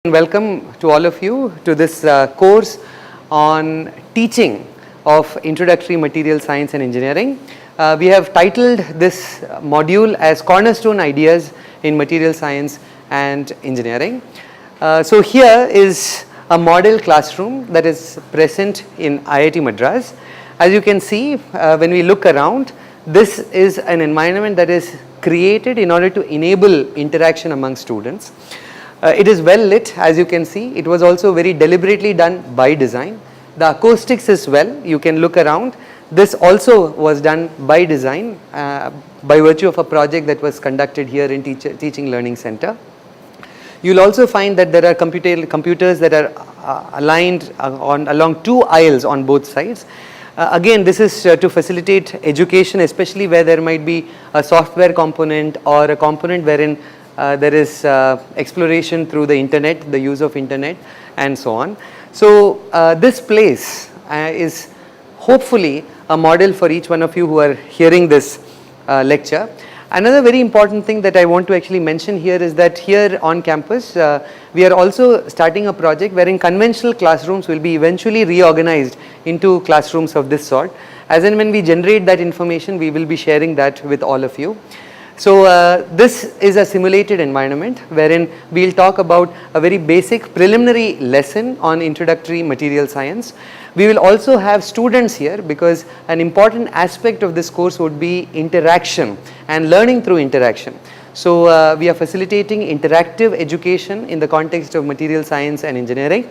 Welcome to all of you to this course on teaching of introductory material science and engineering. We have titled this module as Cornerstone Ideas in Material Science and Engineering. So here is a model classroom that is present in IIT Madras. As you can see, when we look around, this is an environment that is created in order to enable interaction among students. It is well lit, as you can see. It was also very deliberately done by design. The acoustics is well, you can look around. This also was done by design by virtue of a project that was conducted here in Teaching Learning Center. You will also find that there are computers that are aligned along two aisles on both sides. Again, this is to facilitate education, especially where there might be a software component or a component wherein there is exploration through the internet, the use of internet and so on. So this place is hopefully a model for each one of you who are hearing this lecture. Another very important thing that I want to actually mention here is that here on campus we are also starting a project wherein conventional classrooms will be eventually reorganized into classrooms of this sort. As and when we generate that information, we will be sharing that with all of you. So this is a simulated environment wherein we will talk about a very basic preliminary lesson on introductory material science. We will also have students here because an important aspect of this course would be interaction and learning through interaction. So we are facilitating interactive education in the context of material science and engineering.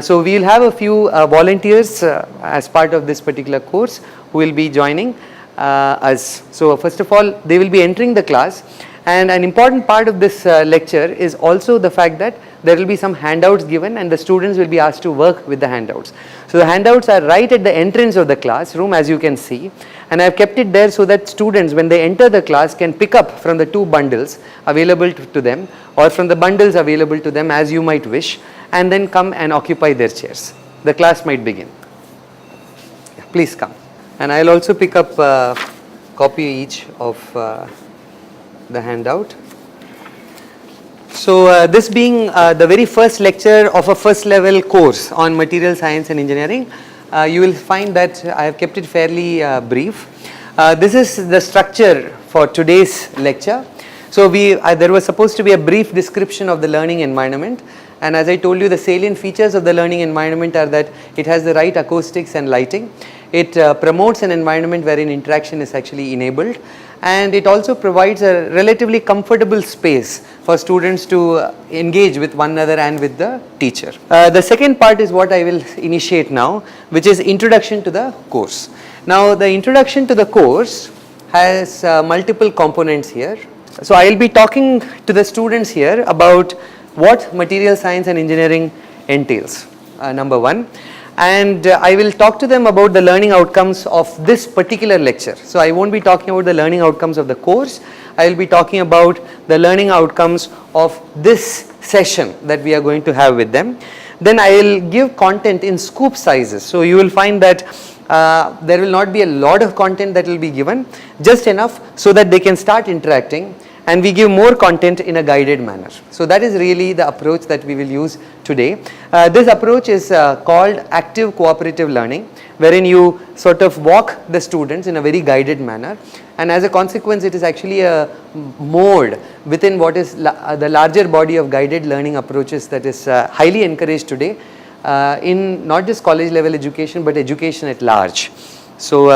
So we will have a few volunteers as part of this particular course who will be joining us. So first of all, they will be entering the class, and an important part of this lecture is also the fact that there will be some handouts given and the students will be asked to work with the handouts. So the handouts are right at the entrance of the classroom, as you can see, and I have kept it there so that students, when they enter the class, can pick up from the two bundles available to them or from the bundles available to them as you might wish, and then come and occupy their chairs. The class might begin. Yeah, please come. And I will also pick up a copy each of the handout. So this being the very first lecture of a first level course on material science and engineering, you will find that I have kept it fairly brief. This is the structure for today's lecture. So there was supposed to be a brief description of the learning environment, and as I told you, the salient features of the learning environment are that it has the right acoustics and lighting. It promotes an environment wherein interaction is actually enabled, and it also provides a relatively comfortable space for students to engage with one another and with the teacher. The second part is what I will initiate now, which is introduction to the course. Now the introduction to the course has multiple components here. So I will be talking to the students here about what material science and engineering entails, number one. And I will talk to them about the learning outcomes of this particular lecture. So I won't be talking about the learning outcomes of the course, I will be talking about the learning outcomes of this session that we are going to have with them. Then I will give content in scoop sizes. So you will find that there will not be a lot of content that will be given, just enough so that they can start interacting, and we give more content in a guided manner. So that is really the approach that we will use today. This approach is called active cooperative learning, wherein you sort of walk the students in a very guided manner, and as a consequence it is actually a mode within what is the larger body of guided learning approaches that is highly encouraged today in not just college level education but education at large. So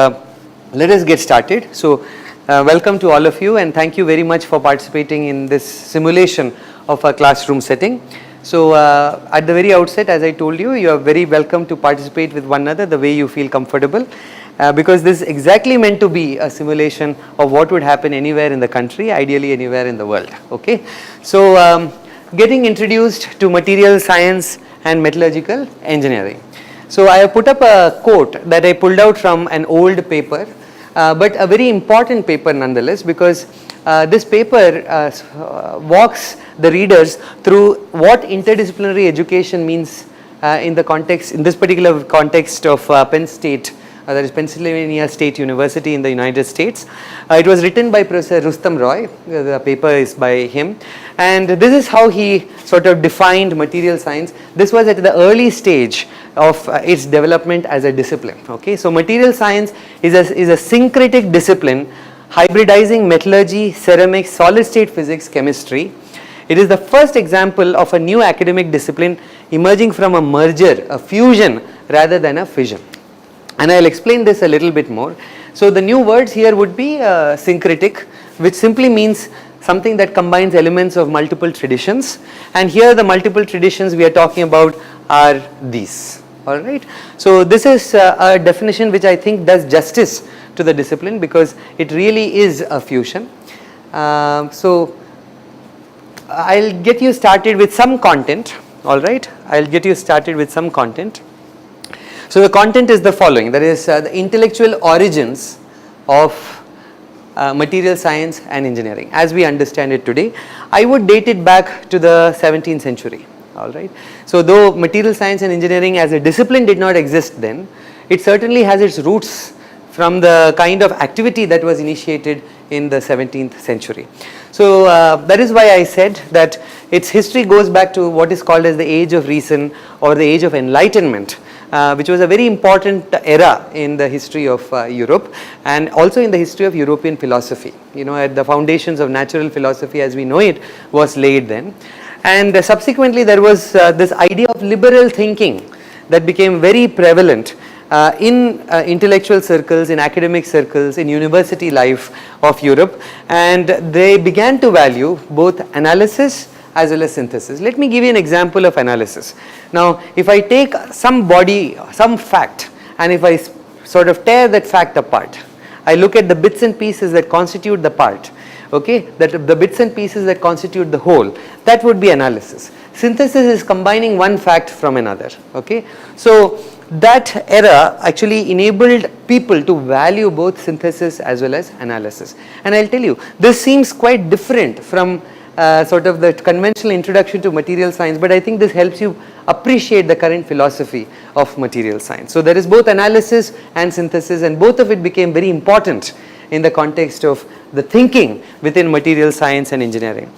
let us get started. So welcome to all of you, and thank you very much for participating in this simulation of a classroom setting. So at the very outset, as I told you, you are very welcome to participate with one another the way you feel comfortable, because this is exactly meant to be a simulation of what would happen anywhere in the country, ideally anywhere in the world. Okay. So getting introduced to material science and metallurgical engineering. So I have put up a quote that I pulled out from an old paper, but a very important paper nonetheless, because this paper walks the readers through what interdisciplinary education means in this particular context of Penn State that is Pennsylvania State University in the United States. It was written by Professor Rustam Roy. The paper is by him, and this is how he sort of defined material science, this was at the early stage of its development as a discipline. Okay, so material science is a syncretic discipline hybridizing metallurgy, ceramics, solid state physics, chemistry. It is the first example of a new academic discipline emerging from a merger, a fusion rather than a fission. And I will explain this a little bit more. So the new words here would be syncretic, which simply means something that combines elements of multiple traditions, and here the multiple traditions we are talking about are these. Alright, so this is a definition which I think does justice to the discipline because it really is a fusion. So I'll get you started with some content. Alright, I'll get you started with some content. So the content is the following, that is the intellectual origins of material science and engineering as we understand it today. I would date it back to the 17th century. Alright, so though material science and engineering as a discipline did not exist then, it certainly has its roots from the kind of activity that was initiated in the 17th century. So that is why I said that its history goes back to what is called as the age of reason or the age of enlightenment, which was a very important era in the history of Europe and also in the history of European philosophy. You know, at the foundations of natural philosophy as we know it was laid then. And subsequently there was this idea of liberal thinking that became very prevalent in intellectual circles, in academic circles, in university life of Europe, and they began to value both analysis as well as synthesis. Let me give you an example of analysis. Now if I take some body, some fact, and if I sort of tear that fact apart, I look at the bits and pieces that constitute the part, okay, that the bits and pieces that constitute the whole, that would be analysis. Synthesis is combining one fact from another, okay. So that era actually enabled people to value both synthesis as well as analysis. And I'll tell you, this seems quite different from sort of the conventional introduction to material science, but I think this helps you appreciate the current philosophy of material science. So there is both analysis and synthesis, and both of it became very important in the context of the thinking within material science and engineering.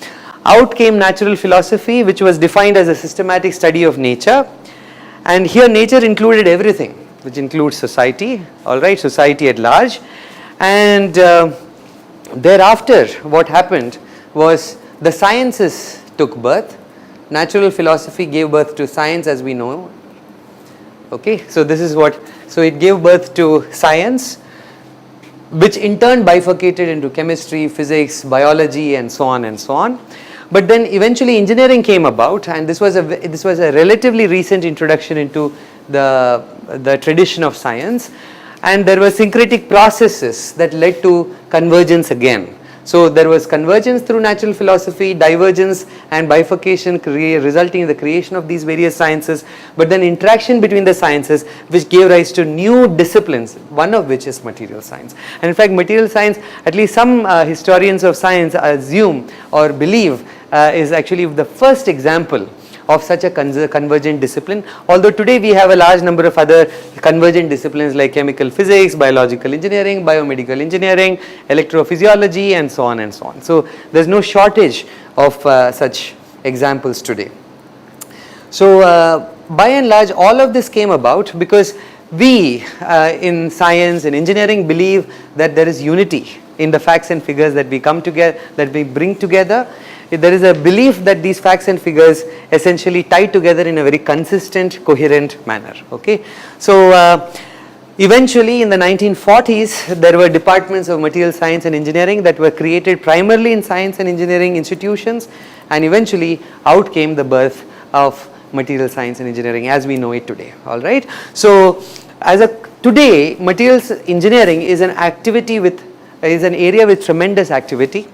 Out came natural philosophy, which was defined as a systematic study of nature, and here nature included everything, which includes society, alright, society at large. And thereafter what happened was the sciences took birth. Natural philosophy gave birth to science as we know. Okay, so this is what, so it gave birth to science, which in turn bifurcated into chemistry, physics, biology, and so on and so on. But then eventually engineering came about, and this was a relatively recent introduction into the tradition of science, and there were syncretic processes that led to convergence again. So there was convergence through natural philosophy, divergence and bifurcation resulting in the creation of these various sciences, but then interaction between the sciences which gave rise to new disciplines, one of which is material science. And in fact material science, at least some historians of science assume or believe is actually the first example of such a convergent discipline, although today we have a large number of other convergent disciplines like chemical physics, biological engineering, biomedical engineering, electrophysiology, and so on and so on. So there is no shortage of such examples today. So by and large all of this came about because we in science and engineering believe that there is unity in the facts and figures that we come together, that we bring together. There is a belief that these facts and figures essentially tie together in a very consistent, coherent manner. Okay, so eventually in the 1940s there were departments of material science and engineering that were created primarily in science and engineering institutions, and eventually out came the birth of material science and engineering as we know it today. All right, so today materials engineering is an area with tremendous activity.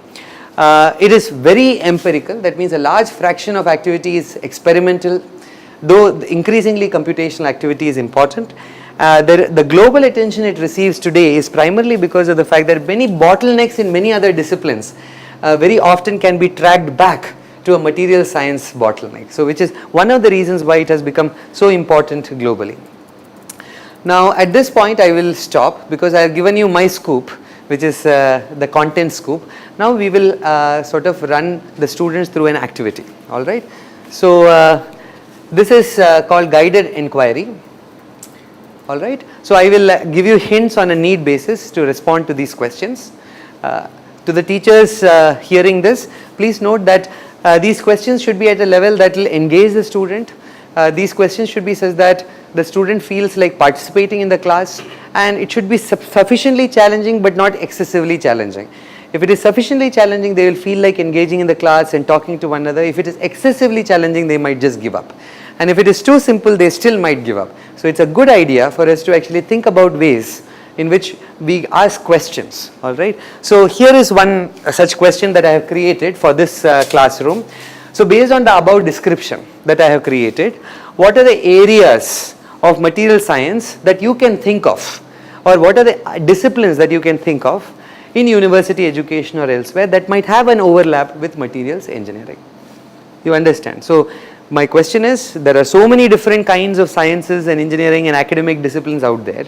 It is very empirical, that means a large fraction of activity is experimental, though increasingly computational activity is important. The global attention it receives today is primarily because of the fact that many bottlenecks in many other disciplines very often can be tracked back to a material science bottleneck. So which is one of the reasons why it has become so important globally. Now at this point I will stop because I have given you my scoop, which is the content scoop. Now we will sort of run the students through an activity. Alright. So this is called guided inquiry. All right. So I will give you hints on a need basis to respond to these questions. To the teachers hearing this, please note that these questions should be at a level that will engage the student. These questions should be such that the student feels like participating in the class, and it should be sufficiently challenging but not excessively challenging. If it is sufficiently challenging, they will feel like engaging in the class and talking to one another. If it is excessively challenging, they might just give up. And if it is too simple, they still might give up. So it's a good idea for us to actually think about ways in which we ask questions. All right. So here is one such question that I have created for this classroom. So based on the above description that I have created, what are the areas of material science that you can think of, or what are the disciplines that you can think of in university education or elsewhere that might have an overlap with materials engineering? You understand? So my question is, there are so many different kinds of sciences and engineering and academic disciplines out there.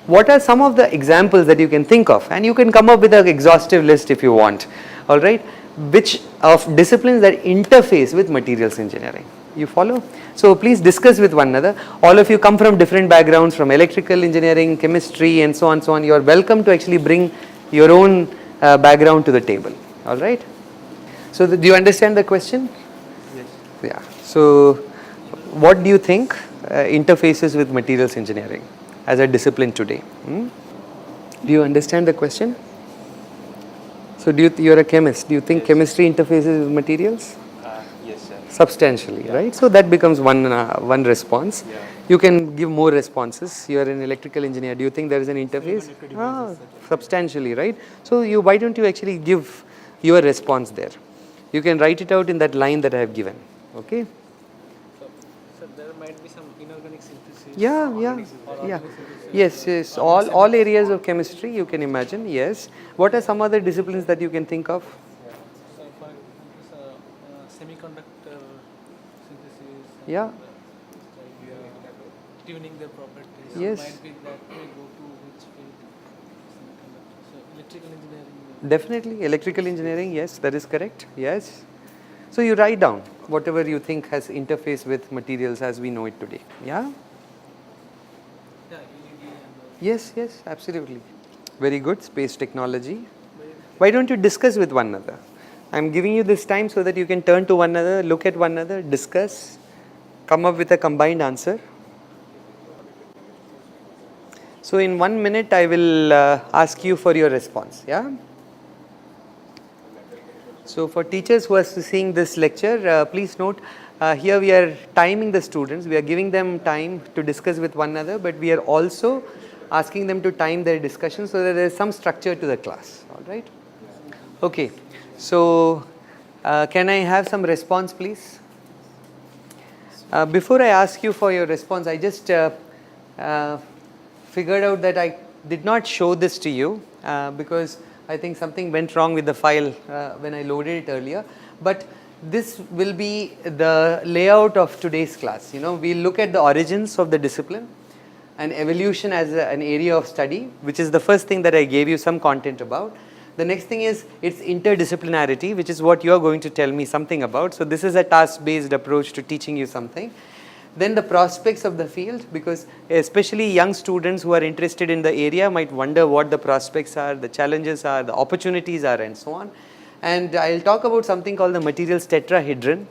What are some of the examples that you can think of? And you can come up with an exhaustive list if you want. All right. Which of disciplines that interface with materials engineering? You follow? So please discuss with one another. All of you come from different backgrounds, from electrical engineering, chemistry, and so on, so on. You are welcome to actually bring your own background to the table. All right. So do you understand the question? Yes. Yeah. So what do you think interfaces with materials engineering as a discipline today? Do you understand the question? So you're a chemist. Do you think chemistry interfaces with materials? Yes, sir. Substantially, right? So that becomes one response. Yeah. You can give more responses. You are an electrical engineer. Do you think there is an interface? Substantially, right? So why don't you actually give your response there? You can write it out in that line that I have given. Okay? So there might be some inorganic synthesis. Yeah. Yes. All areas of chemistry you can imagine. Yes. What are some other disciplines that you can think of? So for semiconductor synthesis. Yeah. Tuning their properties. Yes. Might be that may go to which field? Semiconductor. So electrical engineering. Definitely electrical engineering. Yes, that is correct. Yes. So you write down whatever you think has interface with materials as we know it today. Yeah. Yes, absolutely. Very good. Space technology. Why don't you discuss with one another? I am giving you this time so that you can turn to one another, look at one another, discuss, come up with a combined answer. So in 1 minute I will ask you for your response. Yeah. So for teachers who are seeing this lecture, please note here we are timing the students. We are giving them time to discuss with one another, but we are also asking them to time their discussion so that there is some structure to the class. All right. Okay. So can I have some response, please? Before I ask you for your response, I just figured out that I did not show this to you because I think something went wrong with the file when I loaded it earlier. But this will be the layout of today's class. We'll look at the origins of the discipline and evolution as an area of study, which is the first thing that I gave you some content about. The next thing is its interdisciplinarity, which is what you are going to tell me something about. So this is a task-based approach to teaching you something. Then the prospects of the field, because especially young students who are interested in the area might wonder what the prospects are, the challenges are, the opportunities are, and so on. And I'll talk about something called the materials tetrahedron,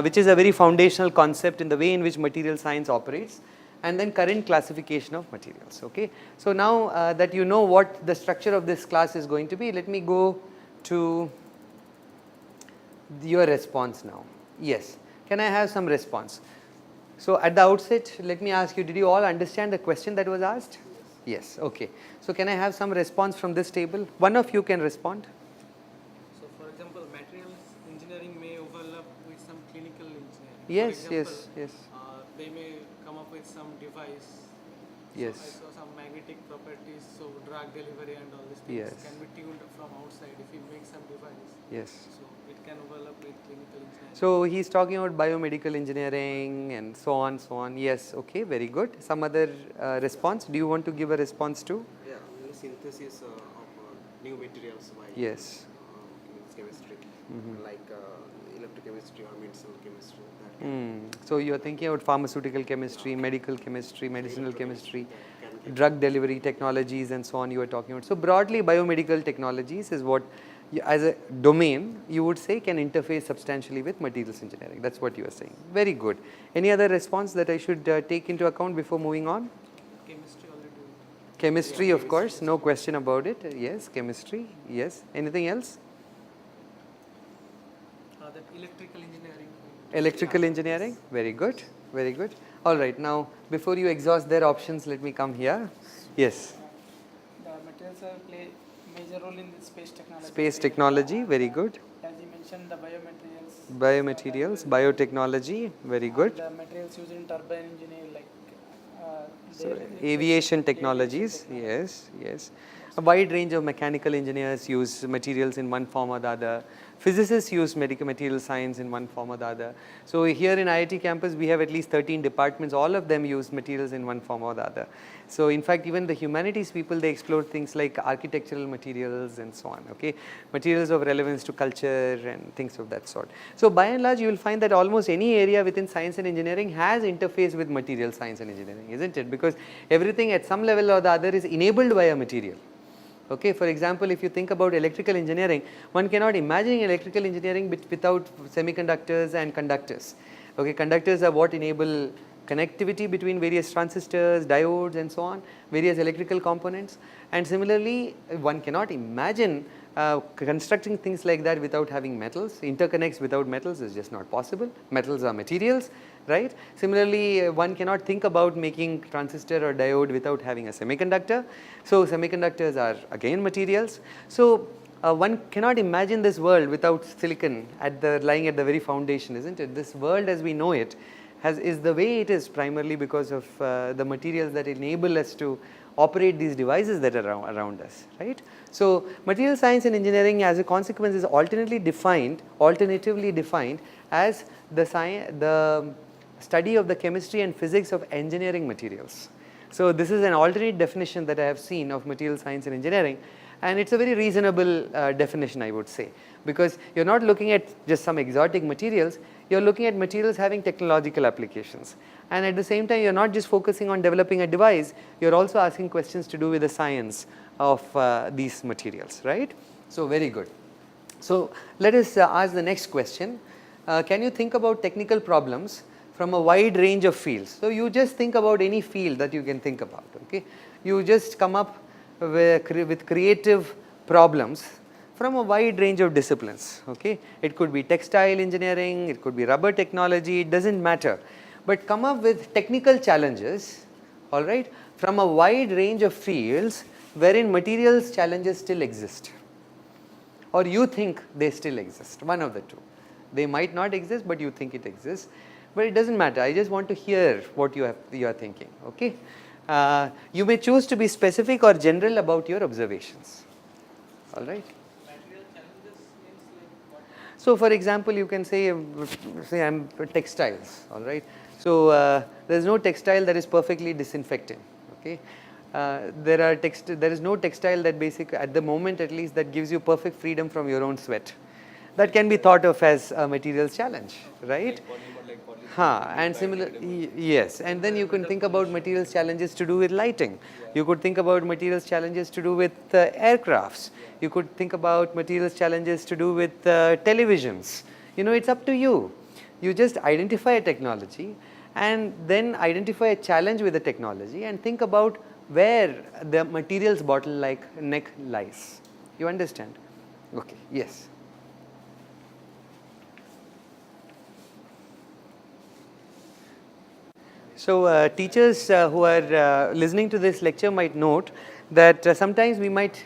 which is a very foundational concept in the way in which material science operates, and then current classification of materials. Okay. So now that you know what the structure of this class is going to be, let me go to your response now. Yes. Can I have some response? So at the outset, let me ask you, did you all understand the question that was asked? Yes. Okay. So can I have some response from this table? One of you can respond. So for example, materials engineering may overlap with some clinical engineering. Yes, for example, yes. They may come up with some device. Yes. So some magnetic properties, so drug delivery and all these things can be tuned from outside if you make some device. Yes. So it can overlap with clinical engineering. So he's talking about biomedical engineering and so on, so on. Yes, okay, very good. Some other response? Do you want to give a response to? Yeah, synthesis of new materials by yes. chemistry, like electrochemistry or medicinal chemistry. That So you are thinking about pharmaceutical chemistry, medical chemistry, medicinal chemistry, drug delivery technologies and so on you were talking about. So broadly biomedical technologies is what as a domain you would say can interface substantially with materials engineering. That's what you are saying. Very good. Any other response that I should take into account before moving on? Chemistry already. Chemistry, of course, no question about it. Yes, chemistry. Yes. Anything else? That electrical engineering. Electrical engineering. Very good. Very good. All right. Now, before you exhaust their options, let me come here. Yes. The materials play major role in the space technology. Space technology. Very good. As you mentioned, the biomaterials. Biomaterials, biotechnology. Very good. The materials used in turbine engineering, like So, aviation technologies. Yes. Yes. A wide range of mechanical engineers use materials in one form or the other. Physicists use medical material science in one form or the other. So here in IIT campus we have at least 13 departments, all of them use materials in one form or the other. So in fact even the humanities people, they explore things like architectural materials and so on, okay, materials of relevance to culture and things of that sort. So by and large you will find that almost any area within science and engineering has interface with material science and engineering, isn't it? Because everything at some level or the other is enabled by a material. Okay, for example, if you think about electrical engineering, one cannot imagine electrical engineering without semiconductors and conductors. Okay, conductors are what enable connectivity between various transistors, diodes and so on, various electrical components. And similarly, one cannot imagine constructing things like that without having metals. Interconnects without metals is just not possible. Metals are materials, right? Similarly, one cannot think about making transistor or diode without having a semiconductor. So semiconductors are again materials. So one cannot imagine this world without silicon lying at the very foundation, isn't it? This world as we know it is the way it is primarily because of the materials that enable us to operate these devices that are around us, right? So material science and engineering as a consequence is alternatively defined as the study of the chemistry and physics of engineering materials. So this is an alternate definition that I have seen of material science and engineering, and it's a very reasonable definition, I would say, because you're not looking at just some exotic materials, you're looking at materials having technological applications. And at the same time, you're not just focusing on developing a device, you're also asking questions to do with the science of these materials, right? So very good. So let us ask the next question. Can you think about technical problems from a wide range of fields? So you just think about any field that you can think about, okay? You just come up with creative problems from a wide range of disciplines, okay? It could be textile engineering, it could be rubber technology, it doesn't matter. But come up with technical challenges, all right, from a wide range of fields wherein materials challenges still exist, or you think they still exist, one of the two. They might not exist, but you think it exists, but it doesn't matter. I just want to hear what you are thinking, okay? You may choose to be specific or general about your observations, all right? Material challenges means like what? So for example, you can say I'm textiles, all right? So there is no textile that is perfectly disinfecting, okay? There is no textile that at the moment at least, that gives you perfect freedom from your own sweat. That can be thought of as a materials challenge, right? And similar, yes, and then you can think about materials challenges to do with lighting. You could think about materials challenges to do with aircrafts. You could think about materials challenges to do with televisions. You know, it's up to you. You just identify a technology and then identify a challenge with the technology and think about where the materials bottleneck lies. You understand? Okay, yes. So teachers who are listening to this lecture might note that sometimes we might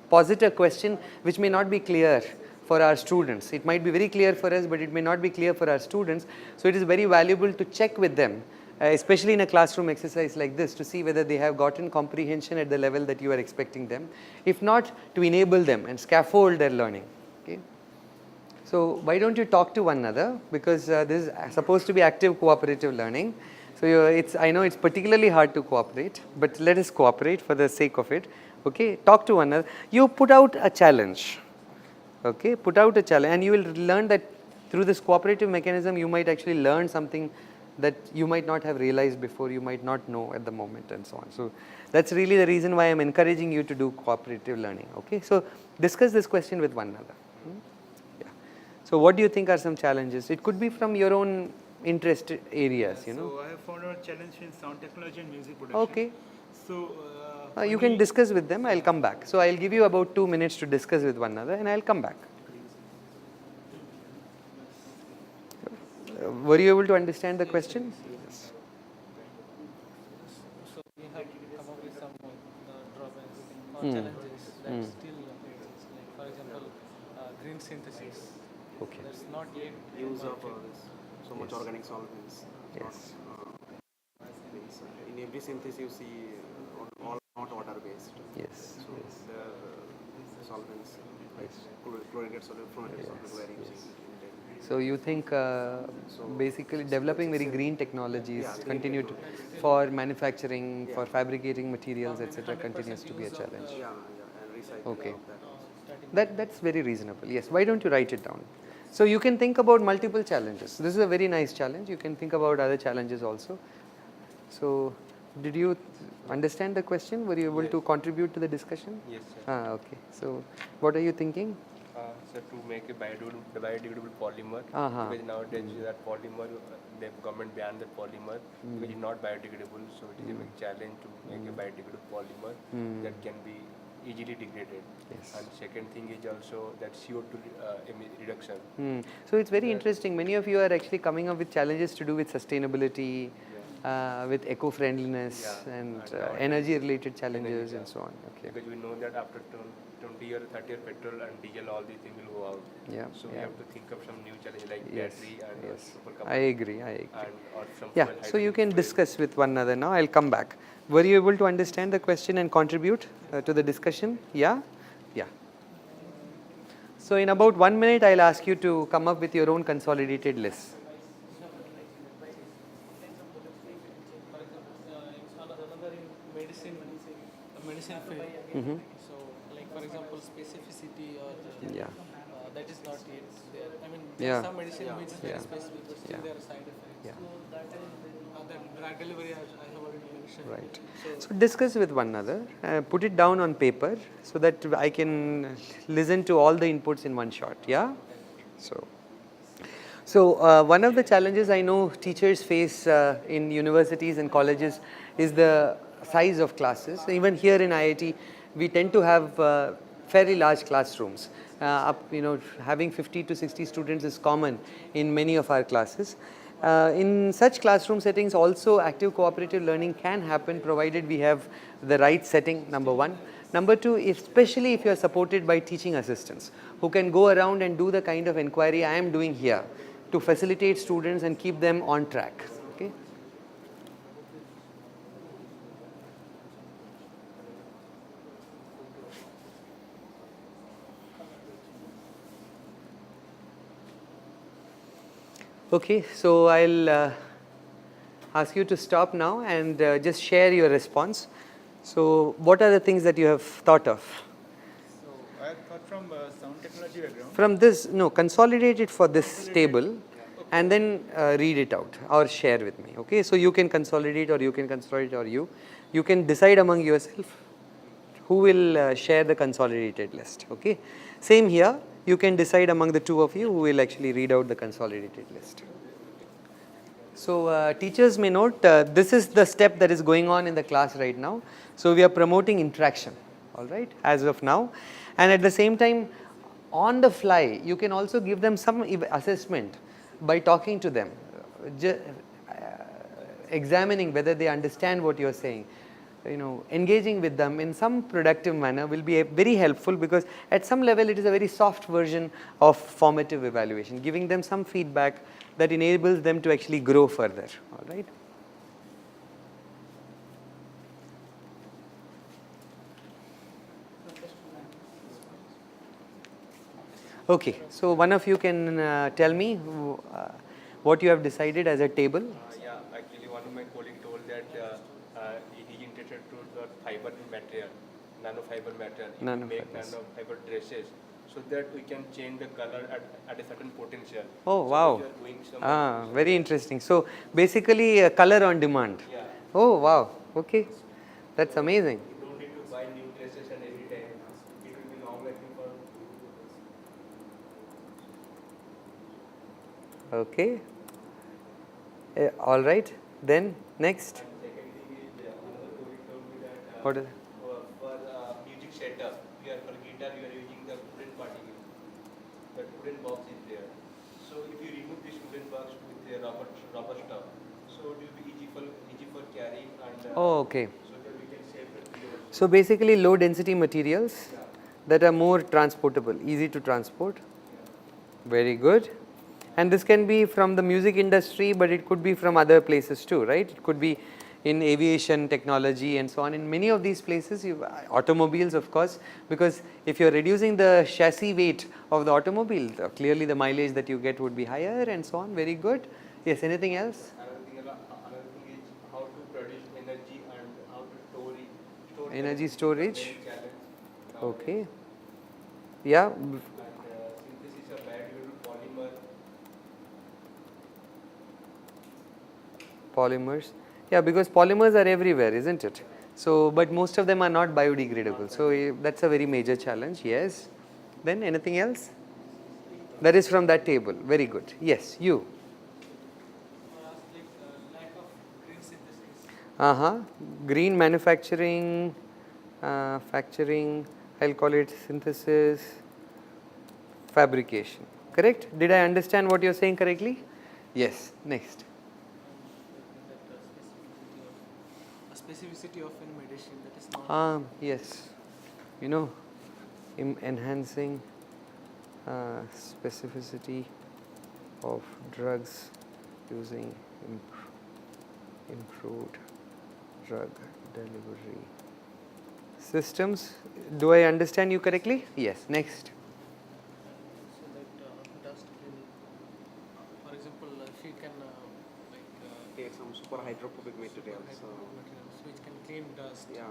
posit a question which may not be clear for our students. It might be very clear for us, but it may not be clear for our students. So it is very valuable to check with them, especially in a classroom exercise like this, to see whether they have gotten comprehension at the level that you are expecting them. If not, to enable them and scaffold their learning. Okay. So why don't you talk to one another, because this is supposed to be active cooperative learning. So I know it's particularly hard to cooperate, but let us cooperate for the sake of it. Okay, talk to one another. You put out a challenge. Okay, put out a challenge, and you will learn that through this cooperative mechanism you might actually learn something that you might not have realized before, you might not know at the moment, and so on. So that's really the reason why I am encouraging you to do cooperative learning. Okay, so discuss this question with one another. Yeah. So what do you think are some challenges? It could be from your own interest areas, you know. So I have found a challenge in sound technology and music production. Okay. So You can discuss with them. I'll come back. So I'll give you about 2 minutes to discuss with one another, and I'll come back. Were you able to understand the question? Yes. So we have come up with some drawbacks or challenges that still exist. Like for example, green synthesis. Okay. That's not yet Use of market. so much organic solvents. Yes. Means, in every synthesis you see all not water based. Yes. So Yes. the solvents, Yes. chlorinated solvent, fluorinated solvent, we are using. So you think basically developing very green technologies Yeah, green continue to, for manufacturing, for fabricating materials, etc., continues to be a challenge. Yeah, and recycling Okay. of that. That's very reasonable. Yes. Why don't you write it down? So you can think about multiple challenges. This is a very nice challenge. You can think about other challenges also. So did you understand the question? Were you able to contribute to the discussion? Yes, sir. Okay. So what are you thinking? So to make a biodegradable polymer, because nowadays that polymer, the government banned the polymer which is not biodegradable. So it is a big challenge to make a biodegradable polymer that can be easily degraded. Yes. And second thing is also that CO2 reduction. So it's very interesting. Many of you are actually coming up with challenges to do with sustainability, with eco-friendliness, and energy-related challenges, and so on. Okay. Because we know that after 20 or 30 years, petrol and diesel, all these things will go out. Yeah. So we have to think of some new challenge like Yes. battery and Yes. supercomputer. I agree. I agree. And or some Yeah. fuel So you hydrogen can fuel. discuss with one another now. I'll come back. Were you able to understand the question and contribute to the discussion? Yeah? Yeah. So in about 1 minute, I'll ask you to come up with your own consolidated list. Another in medicine field. So, like for example, specificity or Yeah. that is not yet there. I mean, Yeah. some medicine which is very Yeah. specific, but still Yeah. there are side effects. Yeah. Then drug delivery, I have already mentioned. Right. So discuss with one another, put it down on paper so that I can listen to all the inputs in one shot. Yeah. So one of the challenges I know teachers face in universities and colleges is the size of classes. Even here in IIT, we tend to have fairly large classrooms. Having 50 to 60 students is common in many of our classes. In such classroom settings also active cooperative learning can happen provided we have the right setting, number one. Number two, especially if you are supported by teaching assistants who can go around and do the kind of inquiry I am doing here to facilitate students and keep them on track. Okay. Okay, so I'll ask you to stop now and just share your response. So what are the things that you have thought of? So I thought from sound technology background. From this, no, consolidate it for this table and then read it out or share with me. Okay, so you can consolidate or you can consolidate or you can decide among yourself who will share the consolidated list. Okay, same here. You can decide among the two of you who will actually read out the consolidated list. So teachers may note this is the step that is going on in the class right now. So we are promoting interaction, all right, as of now. And at the same time, on the fly, you can also give them some assessment by talking to them, examining whether they understand what you are saying. Engaging with them in some productive manner will be very helpful, because at some level it is a very soft version of formative evaluation, giving them some feedback that enables them to actually grow further. All right. Okay, so one of you can tell me what you have decided as a table. Yeah, actually one of my colleagues told that he is interested to the fiber material, nanofiber material. He make nanofiber dresses. so that we can change the color at a certain potential. Oh, So wow. if you are doing some Very interesting. So basically color on demand. yeah. Oh, wow. Okay. That's amazing. You don't need to buy new PlayStation every time. It will be long lasting for. Okay. All right. Then next. And second thing is another colleague told me that What is for music setup, for guitar you are using the wooden particle. That wooden box is there. So if you remove this wooden box with the rubber stuff, so it will be easy for carrying and Oh, okay. so that we can save the fuel. So basically low density materials that are more transportable, easy to transport. Very good. And this can be from the music industry, but it could be from other places too, right? It could be in aviation technology and so on. In many of these places, automobiles of course, because if you are reducing the chassis weight of the automobile, clearly the mileage that you get would be higher and so on. Very good. Yes, anything else? Another thing is how to produce energy and how to store Energy storage. Very challenge nowadays. Okay. Yeah. And synthesis of biodegradable Polymers. Yeah, because polymers are everywhere, isn't it? So, but most of them are not biodegradable. So, that's a very major challenge. Yes. Then anything else? That is from that table. Very good. Yes, you. Lack of green synthesis. Green manufacturing, I'll call it synthesis, fabrication. Correct? Did I understand what you're saying correctly? Yes. Next. Specificity of in medicine, that is not. Yes. You know, enhancing specificity of drugs using improved drug delivery systems. Do I understand you correctly? Yes. Next. So that dust cleaning. For example, if you can Take some super hydrophobic materials. materials which can clean dust. Yeah.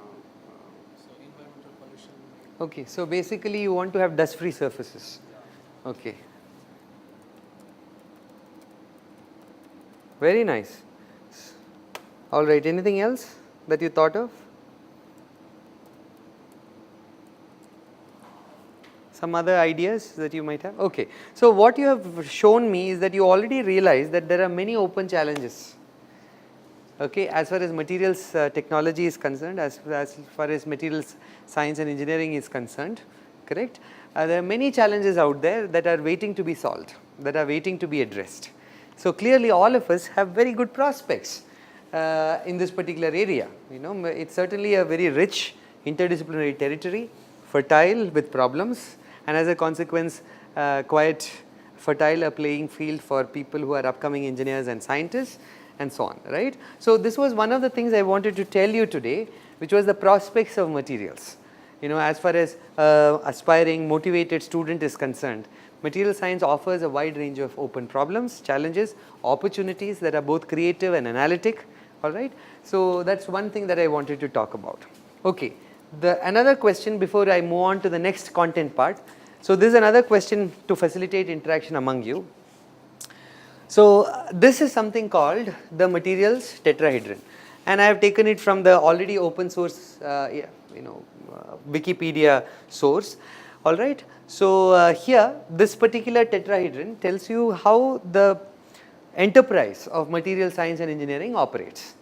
So environmental pollution. Okay. So basically, you want to have dust-free surfaces. Okay. Very nice. All right. Anything else that you thought of? Some other ideas that you might have? Okay. So what you have shown me is that you already realize that there are many open challenges. Okay, as far as materials technology is concerned, as far as materials science and engineering is concerned, correct? There are many challenges out there that are waiting to be solved, that are waiting to be addressed. So clearly all of us have very good prospects in this particular area. You know, it's certainly a very rich interdisciplinary territory, fertile with problems, and as a consequence quite fertile a playing field for people who are upcoming engineers and scientists and so on, right. So this was one of the things I wanted to tell you today, which was the prospects of materials. You know, as far as aspiring motivated student is concerned, material science offers a wide range of open problems, challenges, opportunities that are both creative and analytic, all right. So that's one thing that I wanted to talk about. Okay, another question before I move on to the next content part. So this is another question to facilitate interaction among you. So this is something called the materials tetrahedron, and I have taken it from the already open source Wikipedia source, all right. So here this particular tetrahedron tells you how the enterprise of material science and engineering operates.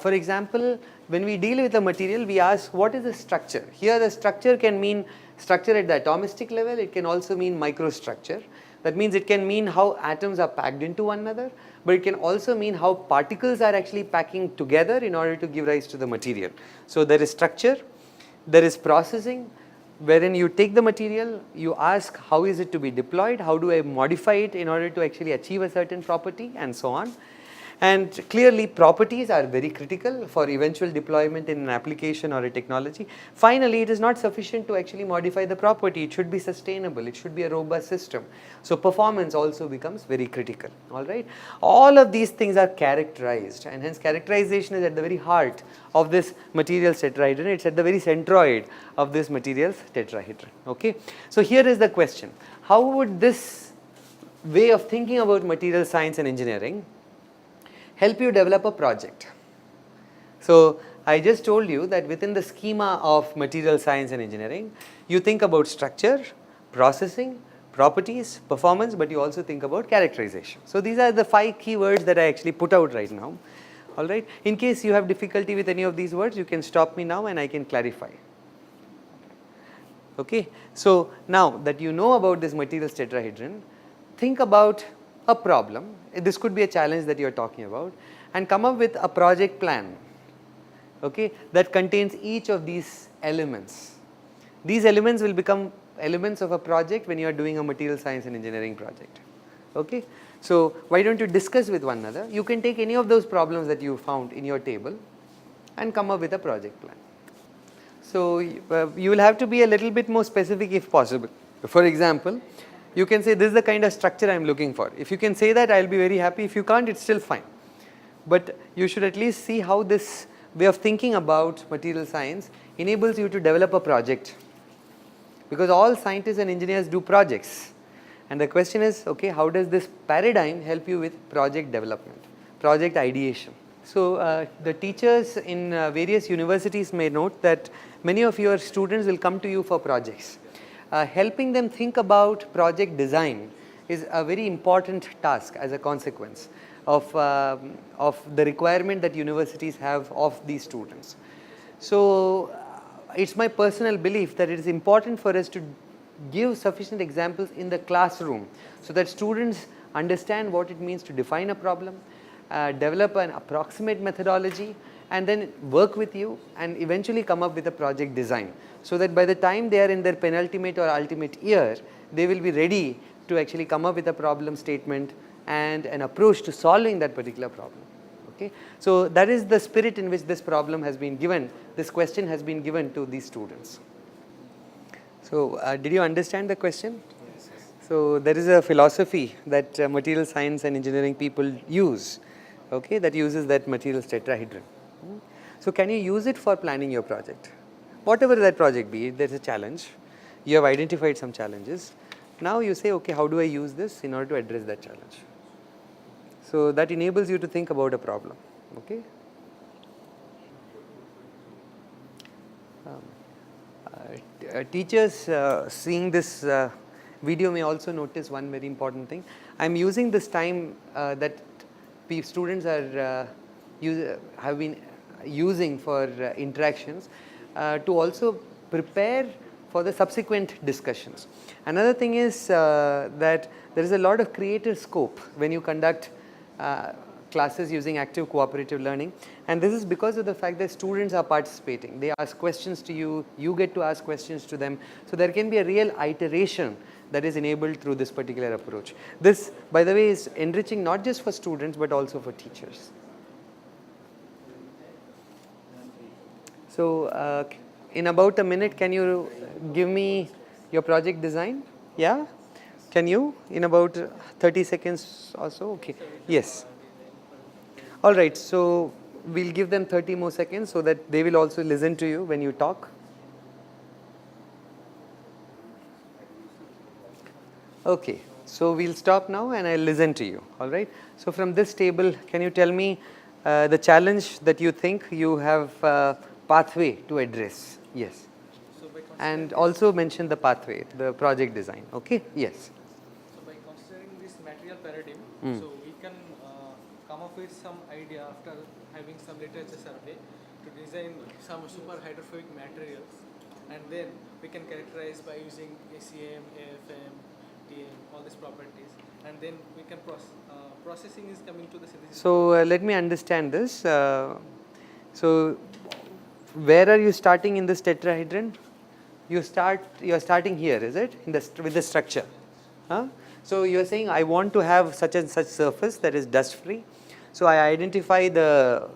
For example, when we deal with a material, we ask what is the structure. Here the structure can mean structure at the atomistic level, it can also mean microstructure. That means it can mean how atoms are packed into one another, but it can also mean how particles are actually packing together in order to give rise to the material. So there is structure, there is processing, wherein you take the material, you ask how is it to be deployed, how do I modify it in order to actually achieve a certain property and so on. And clearly properties are very critical for eventual deployment in an application or a technology. Finally, it is not sufficient to actually modify the property. It should be sustainable. It should be a robust system. So performance also becomes very critical. All right. All of these things are characterized, and hence characterization is at the very heart of this materials tetrahedron. It's at the very centroid of this materials tetrahedron. Okay. So here is the question: how would this way of thinking about material science and engineering help you develop a project? So I just told you that within the schema of material science and engineering, you think about structure, processing, properties, performance, but you also think about characterization. So these are the 5 key words that I actually put out right now. All right. In case you have difficulty with any of these words, you can stop me now and I can clarify. Okay. So now that you know about this materials tetrahedron, think about a problem. This could be a challenge that you are talking about, and come up with a project plan, okay, that contains each of these elements. These elements will become elements of a project when you are doing a material science and engineering project. Okay. So why don't you discuss with one another? You can take any of those problems that you found in your table and come up with a project plan. So you will have to be a little bit more specific if possible. For example, you can say this is the kind of structure I am looking for. If you can say that, I will be very happy. If you can't, it's still fine. But you should at least see how this way of thinking about material science enables you to develop a project. Because all scientists and engineers do projects. And the question is, okay, how does this paradigm help you with project development, project ideation? So the teachers in various universities may note that many of your students will come to you for projects. Helping them think about project design is a very important task as a consequence of the requirement that universities have of these students. So it's my personal belief that it is important for us to give sufficient examples in the classroom so that students understand what it means to define a problem, develop an approximate methodology, and then work with you and eventually come up with a project design, so that by the time they are in their penultimate or ultimate year, they will be ready to actually come up with a problem statement and an approach to solving that particular problem. Okay. So that is the spirit in which this problem has been given, this question has been given to these students. So did you understand the question? Yes. So there is a philosophy that material science and engineering people use, okay, that uses that materials tetrahedron. So can you use it for planning your project? Whatever that project be, there is a challenge. You have identified some challenges. Now you say, okay, how do I use this in order to address that challenge? So that enables you to think about a problem. Okay. Teachers seeing this video may also notice one very important thing. I am using this time that students are have been using for interactions to also prepare for the subsequent discussions. Another thing is that there is a lot of creative scope when you conduct classes using active cooperative learning, and this is because of the fact that students are participating. They ask questions to you, you get to ask questions to them, so there can be a real iteration that is enabled through this particular approach. This, by the way, is enriching not just for students but also for teachers. So in about a minute, can you give me your project design? Yeah? Can you? In about 30 seconds or so? Okay. Yes. All right. So we'll give them 30 more seconds so that they will also listen to you when you talk. Okay. So we'll stop now and I'll listen to you. All right. So from this table, can you tell me the challenge that you think you have pathway to address? Yes. So and also mention the pathway, the project design. Okay. Yes. So by considering this material paradigm, so we can come up with some idea after having some literature survey to design some super hydrophobic materials, and then we can characterize by using ACM, AFM, TM, all these properties, and then we can processing is coming to the synthesis. So let me understand this. So where are you starting in this tetrahedron? You are starting here, is it? With the structure. Huh? So you are saying I want to have such and such surface that is dust free. So I identify the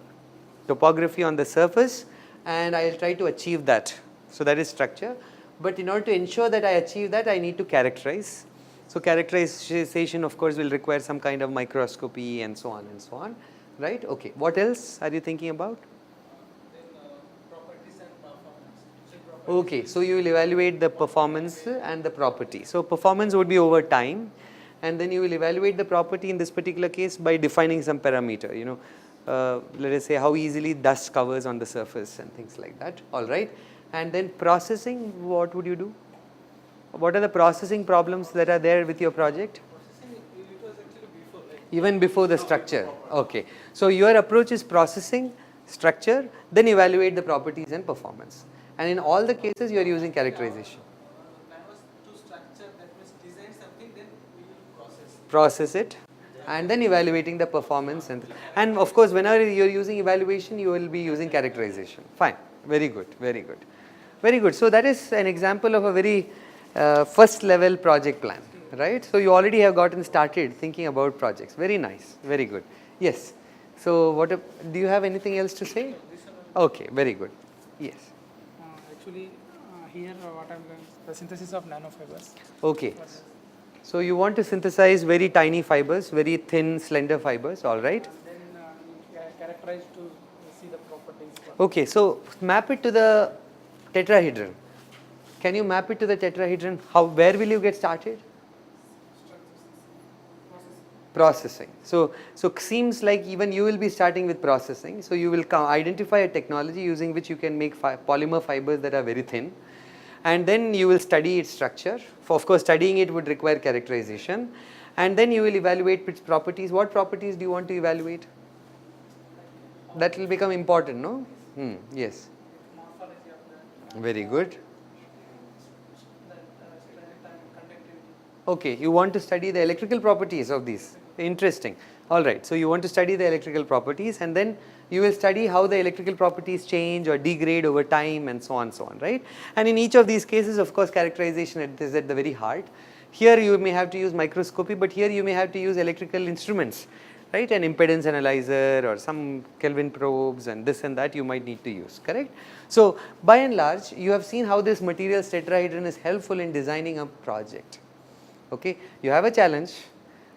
topography on the surface and I will try to achieve that. So that is structure. But in order to ensure that I achieve that, I need to characterize. So characterization of course will require some kind of microscopy and so on, right? Okay, what else are you thinking about? Properties and performance. Okay, so you will evaluate the performance and the property. So performance would be over time, and then you will evaluate the property in this particular case by defining some parameter, you know, let us say how easily dust covers on the surface and things like that, alright. And then processing, what would you do? What are the processing problems that are there with your project? Processing, it was actually before, like Even before the structure, okay. So your approach is processing, structure, then evaluate the properties and performance. And in all the cases you are using characterization. plan was to structure, that means design something, then we will Process it and then evaluating the performance and of course whenever you are using evaluation you will be using characterization. Fine, very good, very good, very good. So that is an example of a very first level project plan, right? So you already have gotten started thinking about projects. Very nice, very good. Yes. So what do you have anything else to say? Okay, very good. Yes. Actually, here what I'm going, the synthesis of nanofibers. Okay. So you want to synthesize very tiny fibers, very thin, slender fibers, all right? And then characterize to see the properties. Okay, so map it to the tetrahedron. Can you map it to the tetrahedron? Where will you get started? Processing. So seems like even you will be starting with processing. So you will identify a technology using which you can make polymer fibers that are very thin. And then you will study its structure. Of course, studying it would require characterization. And then you will evaluate its properties. What properties do you want to evaluate? That will become important, no? Yes. Very good. Okay, you want to study the electrical properties of these. Interesting. All right. So you want to study the electrical properties and then you will study how the electrical properties change or degrade over time and so on, right? And in each of these cases, of course, characterization is at the very heart. Here you may have to use microscopy, but here you may have to use electrical instruments, right? An impedance analyzer or some Kelvin probes and this and that you might need to use, correct? So by and large, you have seen how this materials tetrahedron is helpful in designing a project. Okay, you have a challenge,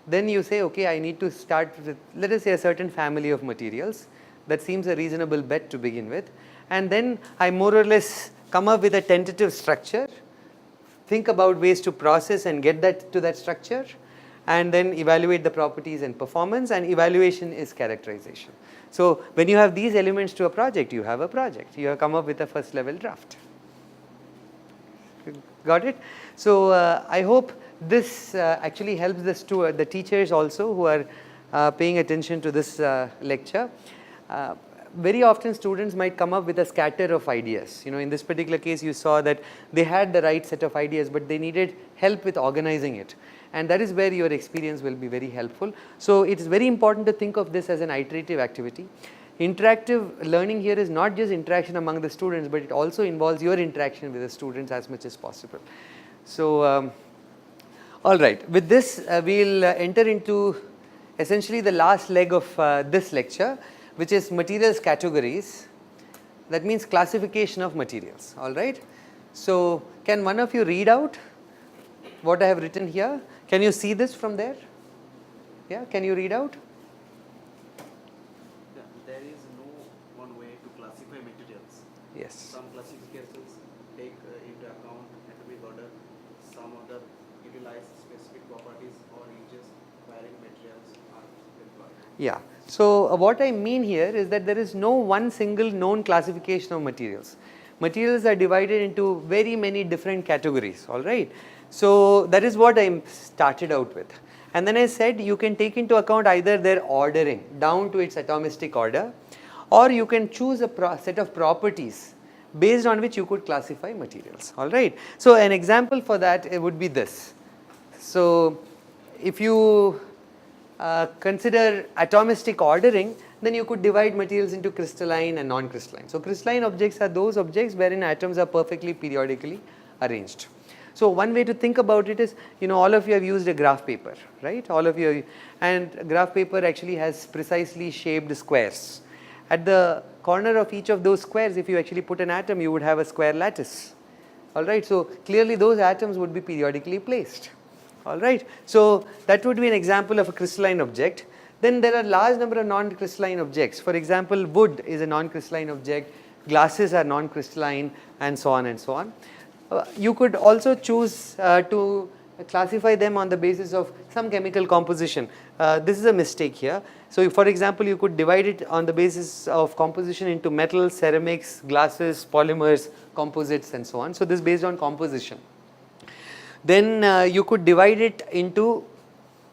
then you say, okay, I need to start with, let us say, a certain family of materials. That seems a reasonable bet to begin with. And then I more or less come up with a tentative structure, think about ways to process and get that to that structure, and then evaluate the properties and performance, and evaluation is characterization. So when you have these elements to a project, you have a project. You have come up with a first level draft. Got it? So I hope this actually helps the teachers also who are paying attention to this lecture. Very often students might come up with a scatter of ideas. You know, in this particular case you saw that they had the right set of ideas but they needed help with organizing it, and that is where your experience will be very helpful. So it is very important to think of this as an iterative activity. Interactive learning here is not just interaction among the students, but it also involves your interaction with the students as much as possible. So all right, with this we will enter into essentially the last leg of this lecture, which is materials categories. That means classification of materials, all right. So can one of you read out what I have written here? Can you see this from there? Yeah, can you read out? There is no one way to classify materials. Yes. Some classifications take into account atomic order, some other utilize specific properties or uses varying materials are employed. Yeah. So what I mean here is that there is no one single known classification of materials. Materials are divided into very many different categories, all right. So that is what I started out with. And then I said you can take into account either their ordering down to its atomistic order, or you can choose a set of properties based on which you could classify materials, all right. So an example for that it would be this. So if you consider atomistic ordering, then you could divide materials into crystalline and non-crystalline. So crystalline objects are those objects wherein atoms are perfectly periodically arranged. So one way to think about it is, all of you have used a graph paper, right? All of you, and graph paper actually has precisely shaped squares. At the corner of each of those squares, if you actually put an atom, you would have a square lattice. All right, so clearly those atoms would be periodically placed. All right, so that would be an example of a crystalline object. Then there are large number of non-crystalline objects. For example, wood is a non-crystalline object, glasses are non-crystalline, and so on and so on. You could also choose to classify them on the basis of some chemical composition. This is a mistake here. So for example, you could divide it on the basis of composition into metals, ceramics, glasses, polymers, composites, and so on. So this is based on composition. Then you could divide it into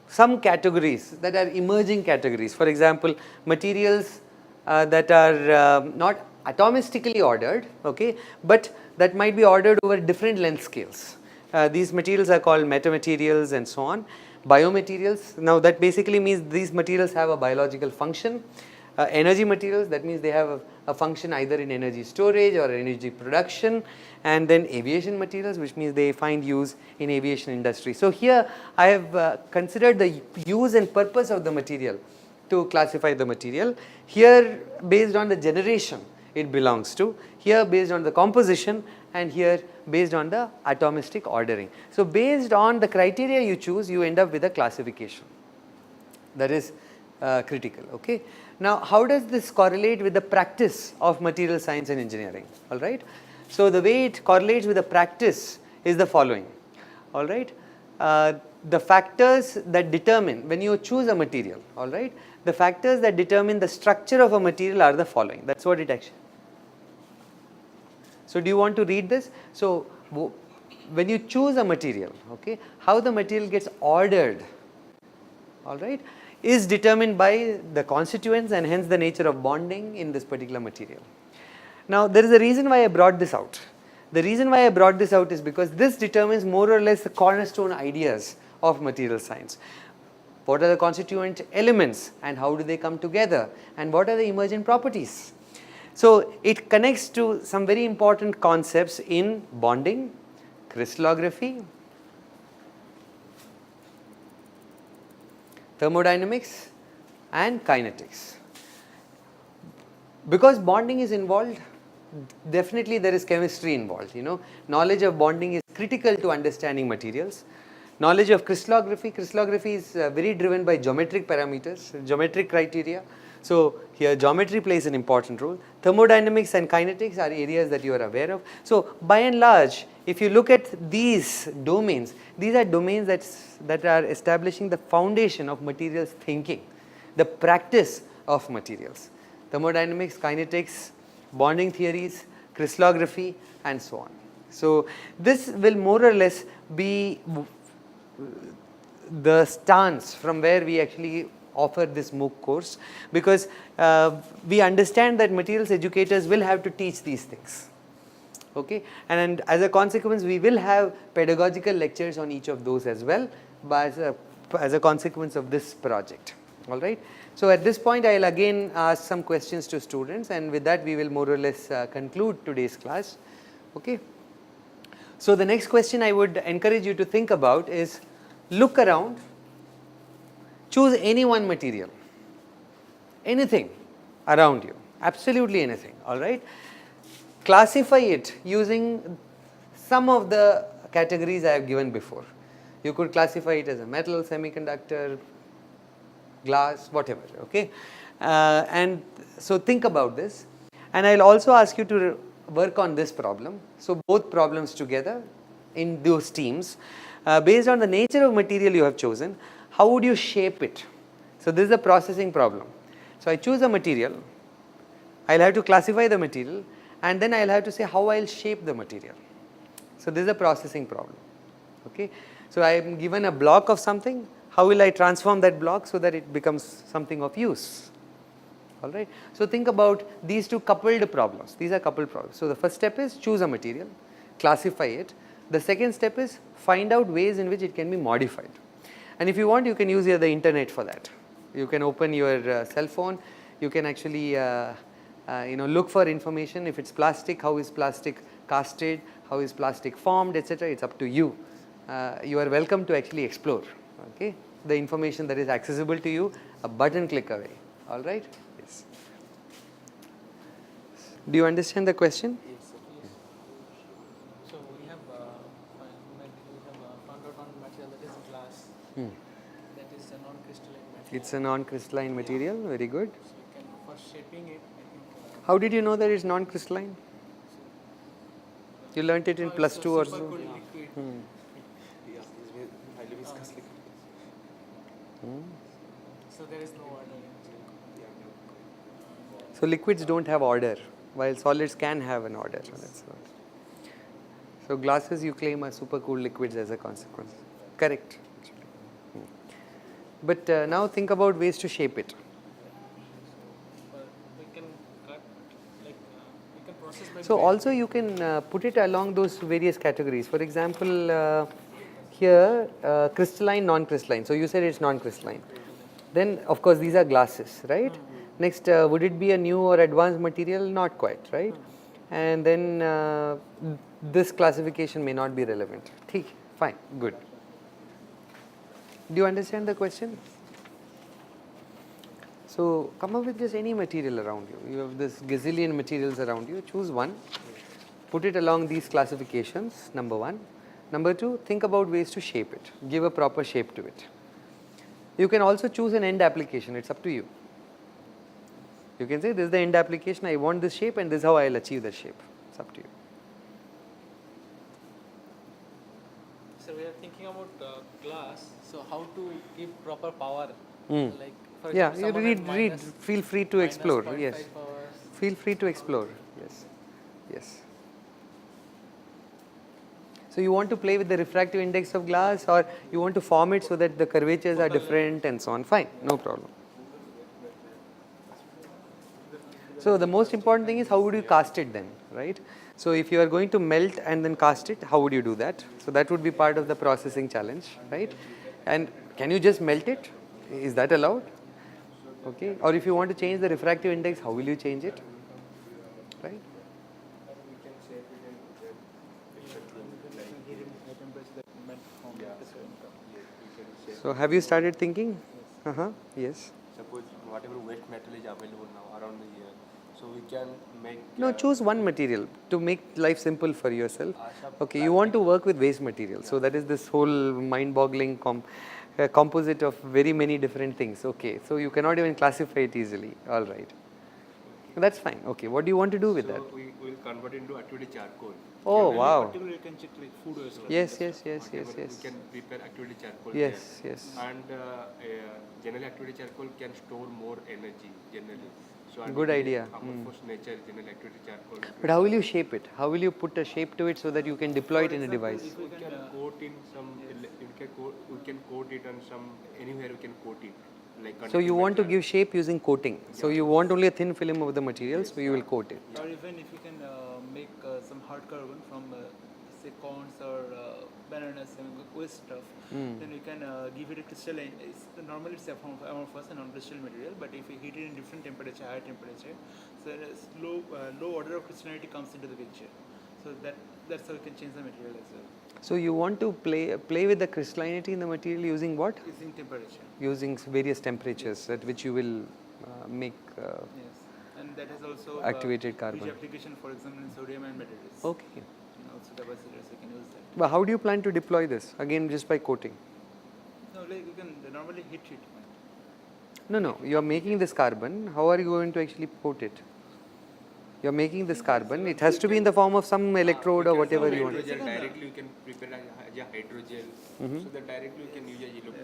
some categories that are emerging categories. For example, materials that are not atomistically ordered, okay, but that might be ordered over different length scales. These materials are called metamaterials and so on. Biomaterials, now that basically means these materials have a biological function. Energy materials, that means they have a function either in energy storage or energy production. And then aviation materials, which means they find use in aviation industry. So here I have considered the use and purpose of the material to classify the material. Here based on the generation it belongs to, here based on the composition, and here based on the atomistic ordering. So based on the criteria you choose, you end up with a classification that is critical. Okay. Now how does this correlate with the practice of material science and engineering? All right. So the way it correlates with the practice is the following. All right. The factors that determine when you choose a material, all right, the factors that determine the structure of a material are the following. That's what it actually. So do you want to read this? So when you choose a material, okay, how the material gets ordered, all right, is determined by the constituents and hence the nature of bonding in this particular material. Now there is a reason why I brought this out. The reason why I brought this out is because this determines more or less the cornerstone ideas of material science. What are the constituent elements and how do they come together, and what are the emergent properties? So it connects to some very important concepts in bonding, crystallography, thermodynamics, and kinetics. Because bonding is involved, definitely there is chemistry involved. Knowledge of bonding is critical to understanding materials. Knowledge of crystallography is very driven by geometric parameters, geometric criteria. So here geometry plays an important role. Thermodynamics and kinetics are areas that you are aware of. So by and large, if you look at these domains, these are domains that are establishing the foundation of materials thinking, the practice of materials. Thermodynamics, kinetics, bonding theories, crystallography, and so on. So this will more or less be the stance from where we actually offer this MOOC course, because we understand that materials educators will have to teach these things. Okay, and as a consequence we will have pedagogical lectures on each of those as well, but as a consequence of this project. All right. So at this point I will again ask some questions to students, and with that we will more or less conclude today's class. Okay. So the next question I would encourage you to think about is, look around, choose any one material, anything around you, absolutely anything, all right. Classify it using some of the categories I have given before. You could classify it as a metal, semiconductor, glass, whatever, okay. And so think about this, and I will also ask you to work on this problem. So both problems together in those teams. Based on the nature of material you have chosen, how would you shape it? So this is a processing problem. So I choose a material, I will have to classify the material, and then I will have to say how I will shape the material. So this is a processing problem. Okay. So I am given a block of something, how will I transform that block so that it becomes something of use? All right. So think about these two coupled problems. These are coupled problems. So the first step is choose a material, classify it. The second step is find out ways in which it can be modified. And if you want, you can use here the internet for that. You can open your cell phone. You can actually look for information. If it's plastic, how is plastic casted? how is plastic formed, etc. It's up to you. You are welcome to actually explore. Okay, the information that is accessible to you, a button click away. All right. Yes. Do you understand the question? So we have found out on material that is glass. That is a non-crystalline material. It's a non-crystalline material. Very good. So we can, for shaping it, I think. How did you know that it's non-crystalline? You learnt it in plus it's a 2 or super so. cool liquid. Highly viscous liquid. So there is no order. So liquids don't have order, while solids can have an order. So glasses you claim are super cool liquids as a consequence. Correct. But now think about ways to shape it. We can cut, like we can process by. So also you can put it along those various categories. For example, here crystalline, non-crystalline. So you said it's non-crystalline. Then of course these are glasses, right? Next, would it be a new or advanced material? Not quite, right? And then this classification may not be relevant. Fine, good. Do you understand the question? So come up with just any material around you. You have this gazillion materials around you. Choose one. Put it along these classifications, number one. Number two, think about ways to shape it. Give a proper shape to it. You can also choose an end application. It's up to you. You can say this is the end application, I want this shape and this is how I will achieve the shape. It's up to you. So we are thinking about glass. So how to give proper power? Mm. Like for Yeah, example, you someone read, at feel free to minus explore. 0.5 Yes. powers. Feel free to explore. Yes. Yes. So you want to play with the refractive index of glass, or you want to form it so that the curvatures are different and so on. Fine, no problem. So the most important thing is how would you cast it then, right? So if you are going to melt and then cast it, how would you do that? So that would be part of the processing challenge, right? And can you just melt it? Is that allowed? Okay. Or if you want to change the refractive index, how will you change it? Right? So have you started thinking? Yes. Suppose whatever waste metal is available now around the year, so we can make. No, choose one material to make life simple for yourself. Okay, you want to work with waste material. So that is this whole mind-boggling composite of very many different things. Okay, so you cannot even classify it easily. All right. That's fine. Okay, what do you want to do with that? So we will convert into activity charcoal. Oh, wow. Particularly you can check like food waste. Yes. We can prepare activity charcoal. Yes. And generally activity charcoal can store more energy generally. So Good idea. Amorphous nature generally activity charcoal. But how will you shape it? How will you put a shape to it so that you can deploy it in a device? We can coat in some. We can coat it on some anywhere. We can coat it. Like So you want to give shape using coating. So you want only a thin film of the material, so you will coat it. Or even if you can make some hard carbon from say corns or bananas and waste stuff, then you can give it a crystalline. Normally it's amorphous and non-crystalline material, but if you heat it in different temperature, higher temperature, so low order of crystallinity comes into the picture. So that's how you can change the material as well. So you want to play with the crystallinity in the material using what? Using temperature. Using various temperatures at which you will make Yes, and that has also activated carbon. huge application, for example, in sodium and batteries. Okay. And also capacitors, you can use that. But how do you plan to deploy this? Again, just by coating? No, like you can normally hit it. No. You are making this carbon. How are you going to actually coat it? You are making this carbon. It has to be in the form of some electrode or whatever you want. Directly you can prepare a hydrogel. So that directly you can use a electrode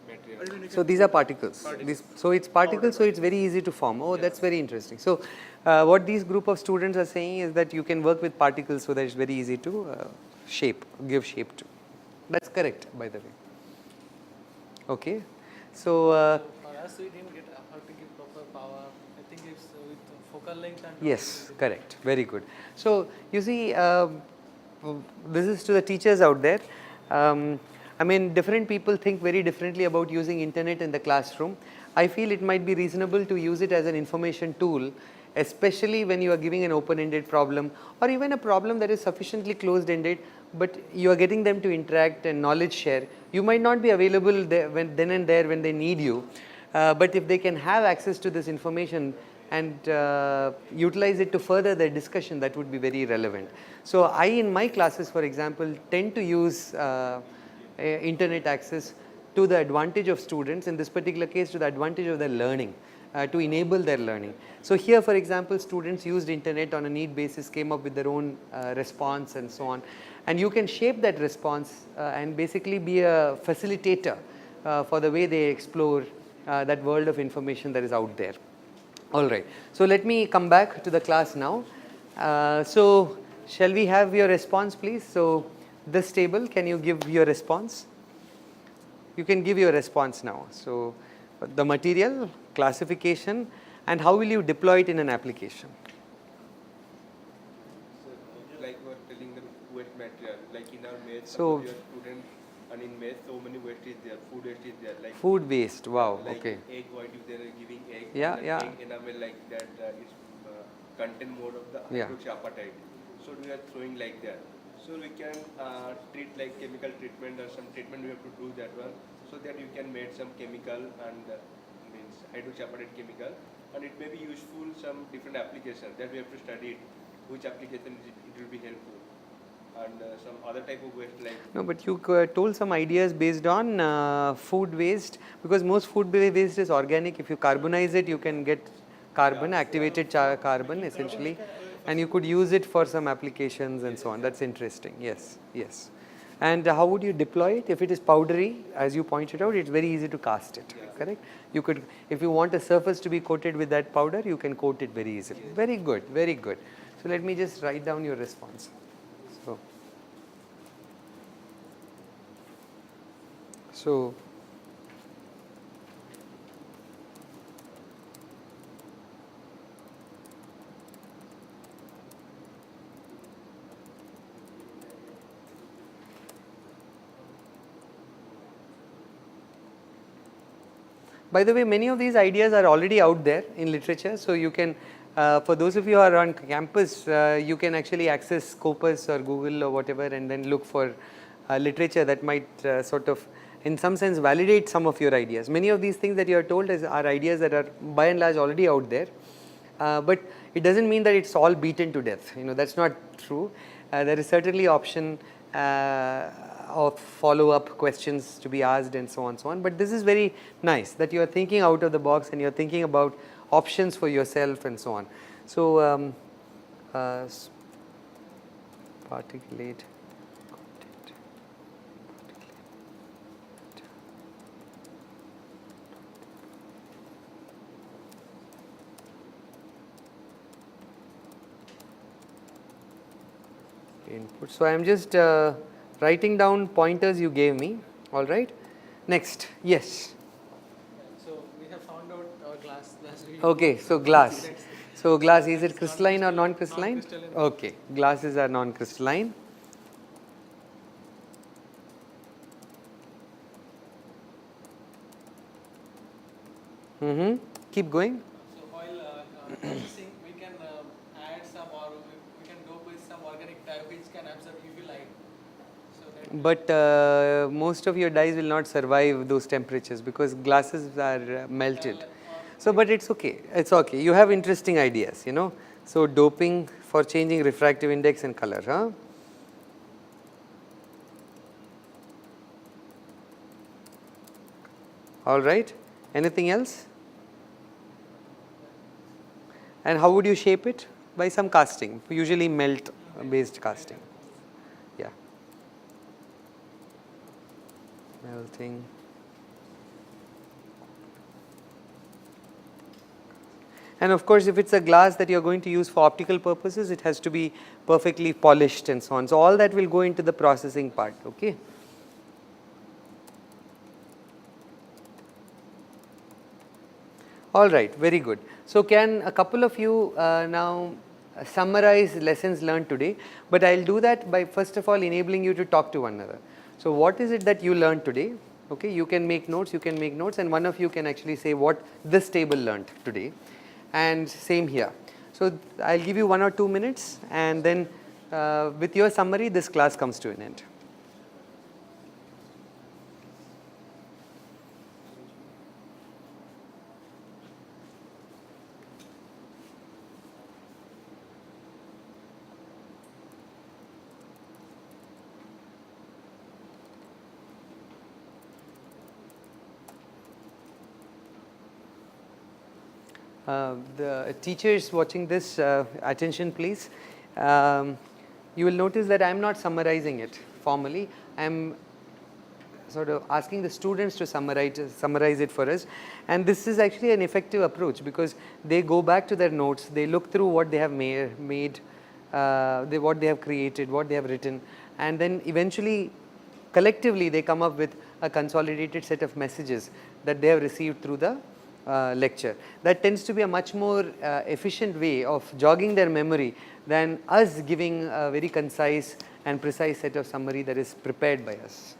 material. So these are particles. So it's particles, so it's very easy to form. Oh, that's very interesting. So what these group of students are saying is that you can work with particles so that it's very easy to give shape to. That's correct, by the way. Okay. So For us, we didn't get how to give proper power. I think it's with focal length and. yes, correct. Very good. So you see, this is to the teachers out there. I mean, different people think very differently about using internet in the classroom. I feel it might be reasonable to use it as an information tool especially when you are giving an open-ended problem or even a problem that is sufficiently closed-ended, but you are getting them to interact and knowledge share. You might not be available there then and there when they need you, but if they can have access to this information and utilize it to further their discussion, that would be very relevant. So I, in my classes, for example, tend to use internet access to the advantage of students, in this particular case to the advantage of their learning, to enable their learning. So here, for example, students used internet on a need basis, came up with their own response and so on, and you can shape that response and basically be a facilitator for the way they explore that world of information that is out there. All right, so let me come back to the class now. So shall we have your response, please? So this table, can you give your response? You can give your response now. So the material, classification, and how will you deploy it in an application? So, like we were telling the waste material, like in our math, So your student, and in math, so many waste is there, food waste is there, like food waste, wow, like okay. egg white, if they are giving egg, Yeah, that yeah. egg enamel like that, it's content mode of the Yeah. hydroxyapatite. So we are throwing like that. So we can treat like chemical treatment or some treatment we have to do that one, so that you can make some chemical and means hydroxyapatite chemical, and it may be useful some different applications that we have to study it, which application it will be helpful, and some other type of waste like. No, but you told some ideas based on food waste, because most food waste is organic. If you carbonize it, you can get carbon, activated carbon essentially, and you could use it for some applications and so on. That's interesting. Yes, yes. And how would you deploy it? If it is powdery, as you pointed out, it's very easy to cast it, correct? You could, if you want a surface to be coated with that powder, you can coat it very easily. Very good, very good. So let me just write down your response. So by the way, many of these ideas are already out there in literature, so you can, for those of you who are on campus, you can actually access Scopus or Google or whatever and then look for literature that might sort of, in some sense, validate some of your ideas. Many of these things that you are told are ideas that are by and large already out there, but it doesn't mean that it's all beaten to death. You know, that's not true. There is certainly option of follow-up questions to be asked and so on, so on. But this is very nice that you are thinking out of the box and you are thinking about options for yourself and so on. So particulate content. Input. So I am just writing down pointers you gave me. All right. Next, yes. So we have found out glass. Okay, so glass. So glass, is it crystalline or non-crystalline? Non-crystalline. Okay, glasses are non-crystalline. Keep going. So while processing, we can add some, or we can dope with some organic dye which can absorb UV light. So that But most of your dyes will not survive those temperatures because glasses are melted. So, but it's okay. It's okay. You have interesting ideas, you know. So doping for changing refractive index and color, huh? All right. Anything else? And how would you shape it? By some casting, usually melt based casting. Yeah. Melting. And of course, if it's a glass that you're going to use for optical purposes, it has to be perfectly polished and so on. So all that will go into the processing part, okay? All right, very good. So can a couple of you now summarize lessons learned today, but I'll do that by first of all enabling you to talk to one another. So what is it that you learned today? Okay, you can make notes, and one of you can actually say what this table learned today. And same here. So I'll give you 1 or 2 minutes, and then with your summary this class comes to an end. The teachers watching this, attention please. You will notice that I am not summarizing it formally. I am sort of asking the students to summarize it for us, and this is actually an effective approach because they go back to their notes, they look through what they have made, what they have created, what they have written, and then eventually collectively they come up with a consolidated set of messages that they have received through the lecture. That tends to be a much more efficient way of jogging their memory than us giving a very concise and precise set of summary that is prepared by us.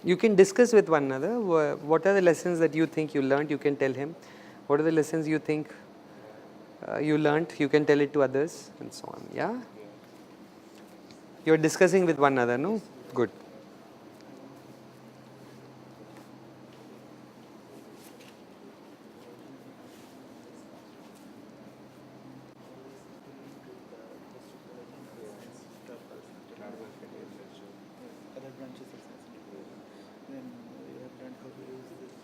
You can discuss with one another. What are the lessons that you think you learned? You can tell him. What are the lessons you think you learned? You can tell it to others, and so on. Yeah? You are discussing with one another, no? Good. Other branches of science and technology. Then we have learned how to use this.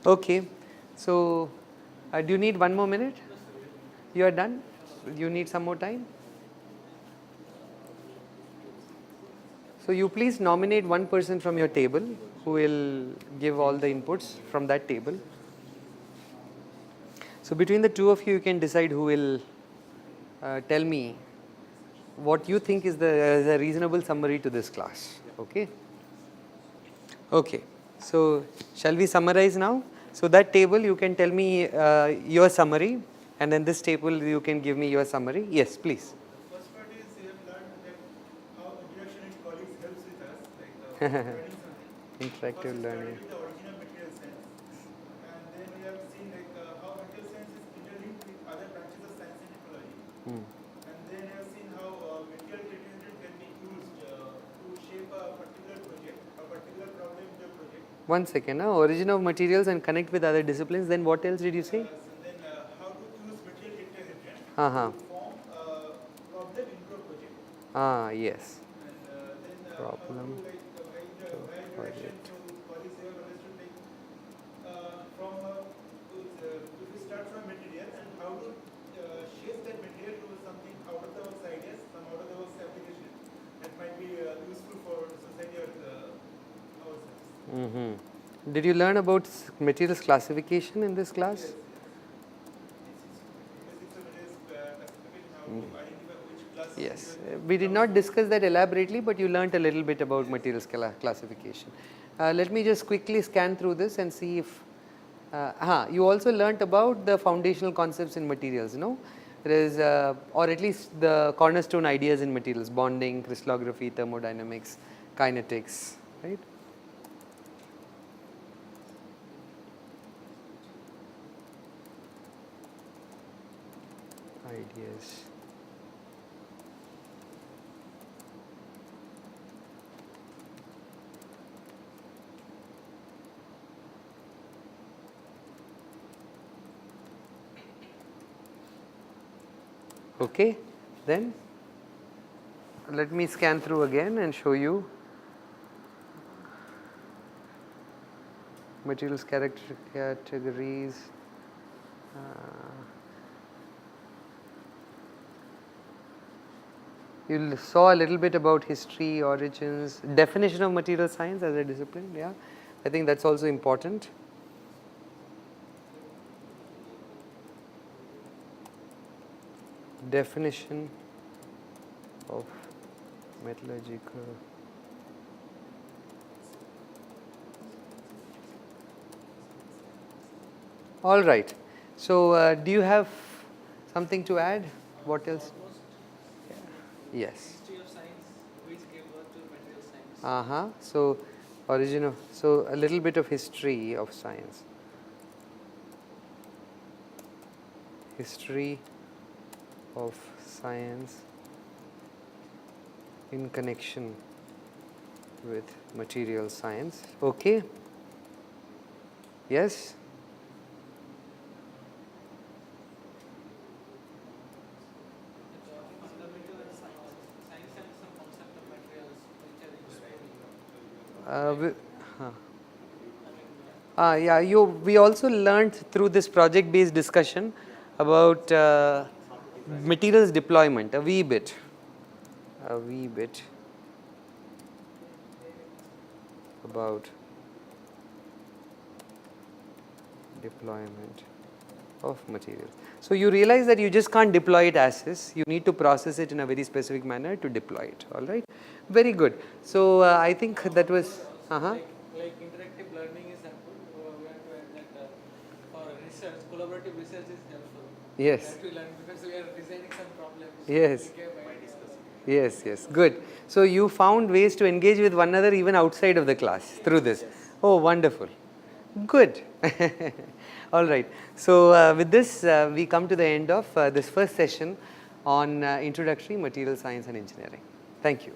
Okay. So, do you need 1 more minute? You are done? You need some more time? So, you please nominate one person from your table who will give all the inputs from that table. So, between the two of you, you can decide who will tell me what you think is a reasonable summary to this class. Okay? Okay. So, shall we summarize now? So, that table you can tell me your summary, and then this table you can give me your summary. Yes, please. The first part is you have learned that how interaction with colleagues helps with us, like learning something. Interactive First, learning. started with the origin of material science, and then we have seen like how material science is interlinked with other branches of science and technology. And then we have seen how material determinant can be used to shape a particular project, a particular problem in the project. 1 second. Origin of materials and connect with other disciplines. Then what else did you say? So then how to use material determinant Uh-huh. to form a problem into a project. Yes. And then Problem how to like while interaction to colleagues have understood like from if we start from material and how to shape that material to something out of the box ideas, some out of the box application that might be useful for society or ourselves. Did you learn about materials classification in this class? Basics of materials classification, how to identify which class. Yes. We did not discuss that elaborately, but you learnt a little bit about materials classification. Let me just quickly scan through this and see if you also learnt about the foundational concepts in materials, no? There is, or at least the cornerstone ideas in materials: bonding, crystallography, thermodynamics, kinetics, right? Ideas. Okay, then let me scan through again and show you materials categories. You saw a little bit about history, origins, definition of material science as a discipline. Yeah, I think that's also important. Definition of Metallurgical. All right. So, do you have something to add? What else? Yes. History of science, which gave birth to material science. So, so a little bit of history of science. History of science in connection with material science. Okay. Yes. Science and some concept of materials which are useful. We also learned through this project based discussion about materials deployment a wee bit about deployment of materials. So, you realize that you just can't deploy it as is, you need to process it in a very specific manner to deploy it, alright. Very good. So, I think that was Like interactive learning is helpful. We have to add that for research, collaborative research is helpful. Yes. We have to learn because we are designing some problems. Yes. We get by discussing. Yes, good. So, you found ways to engage with one another even outside of the class through this. Oh, wonderful. Good. All right. So, with this, we come to the end of this first session on introductory material science and engineering. Thank you.